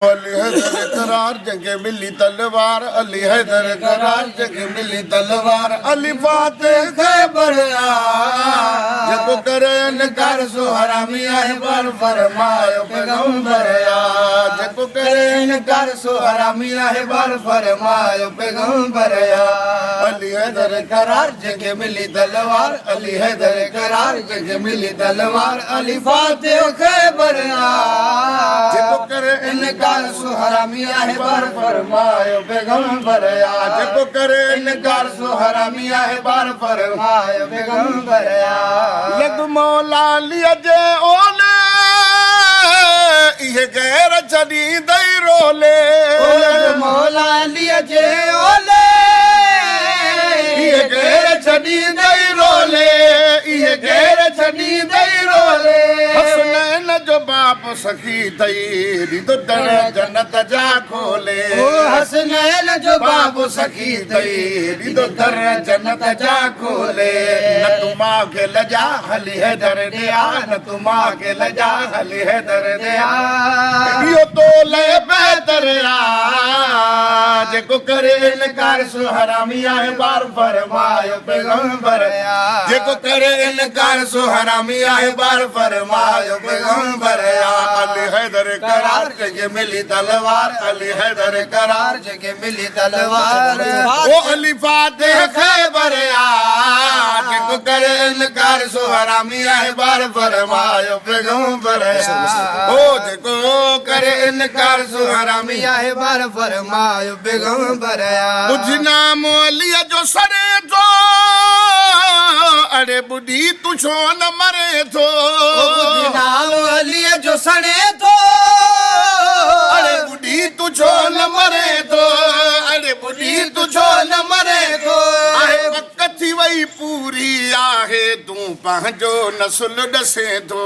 अली हैदर करार जंगे मिली तलवार, अली हैदर करार जंगे मिली तलवार, अली फातेह खैबर जको करे इनकार सो हरामी आहे पर फरमायो पैगंबर जको करे इनकार सो हरामी आहे पर फरमायो पैगंबर अली हैदर करार जंगे मिली तलवार, अली हैदर करार जंगे मिली तलवार, अली फातेह खैबर जको करे इनकार सो हरामी आहे बार फरमायो पैगंबर जको करे इनकार सो हरामी आहे बार फरमायो पैगंबर लग मौला लिया जे ओले ये गैर छड़ी दई रोले लग मौला लिया जे ओले ये गैर छड़ी दई रोले ये गैर छड़ी दई रोले हसनैन जो बाप सखी तई तो दर जन्नत जा खोले हसनैन जो बाप सखी तई तो दर जन्नत जा खोले न तुम आगे लजा हली है दर दिया न तुम आगे लजा हली है दर दिया यो तो ले बेहतर जेको करे इनकार सो हरामी आहे बार फरमायो पैगंबर जेको करे इनकार सो हरामी आहे बार फरमायो पैगंबर अली हैदर करार जगे मिली तलवार, अली हैदर करार जगे मिली तलवार ओ अली फातेह खैबर जेको करे इनकार सो हरामी आहे बार फरमायो पैगंबर ओ जेको करे इनकार सो हरामी आहे बार फरमायो पैगंबर बुझ नाम अली जो सरे तो अरे बुढ़ी तू छो न मरे थो बुझ नाम अली जो सड़े तो अरे बुढ़ी तू छो न मरे तो अरे बुढ़ी तू छो न मरे तो आहे पक थी वई पूरी आहे तू पंहिंजो नस्ल ॾसे थो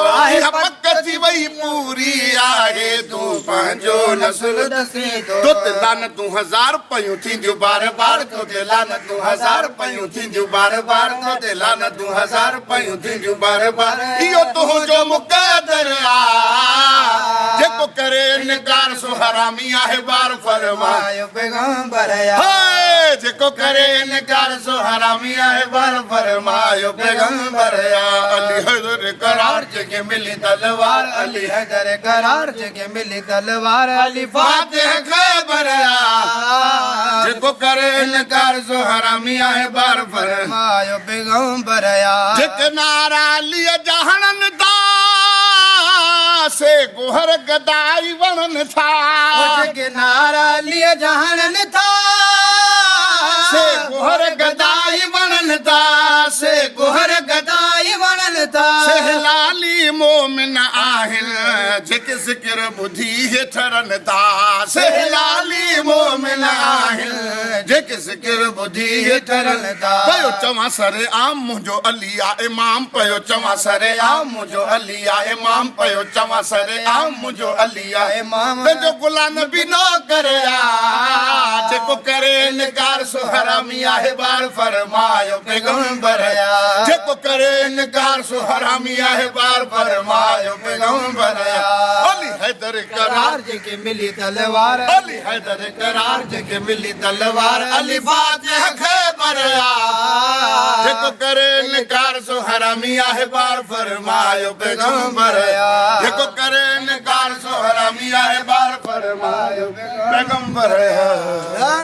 आहे पक थी वई पूरी आहे तू पंहिंजो नस्ल ॾसे थो तो दिलान तू हजार पयूं थींदियूं बार बार तो दिलान तू हजार पयूं थींदियूं बार बार तो दिलान तू हजार पयूं थींदियूं बार बार इहो तुंहिंजो मुक़दर जेको करे इनकार सो हरामी आहे बार फरमायो पैगंबर जेको करे इनकार सो हरामी आहे बार फरमायो पैगंबर अली हैदर करार जगे मिली तलवार, अली हैदर करार जगे मिली तलवार, अली फातेह खैबर जेको करे इनकार सो हरामी आहे बार फरमायो पैगंबर जेके नारा लिया जहनन दा से गोहर गदाई वणन था जेके नारा लिया जहनन था से गोहर गदाई वणन था से गोहर गदाई वणन था सहलाली मोमिन आहिन जेके ज़िक्र ॿुधी हेठरन था सहलाली मोमिन आहिन जेके ज़िक्र ॿुधी हेठरन था पयो चवां सरे आम मुंहिंजो अली आहे इमाम पयो चवां सरे आम मुंहिंजो अली आहे इमाम पयो चवां सरे आम मुंहिंजो अली आहे इमाम तुंहिंजो गुलाम बि न करे जेको करे इनकार सो हरामी आहे बार फरमायो पैगंबर जेको करे इनकार सो हरामी आहे बार फरमायो पैगंबर अली हैदर करार जगे मिली तलवार, अली हैदर करार जगे मिली तलवार, अली फातेह खैबर जेको करे इनकार सो हरामी आहे बार फरमायो पैगंबर जेको करे इनकार सो हरामी आहे बार फरमायो पैगंबर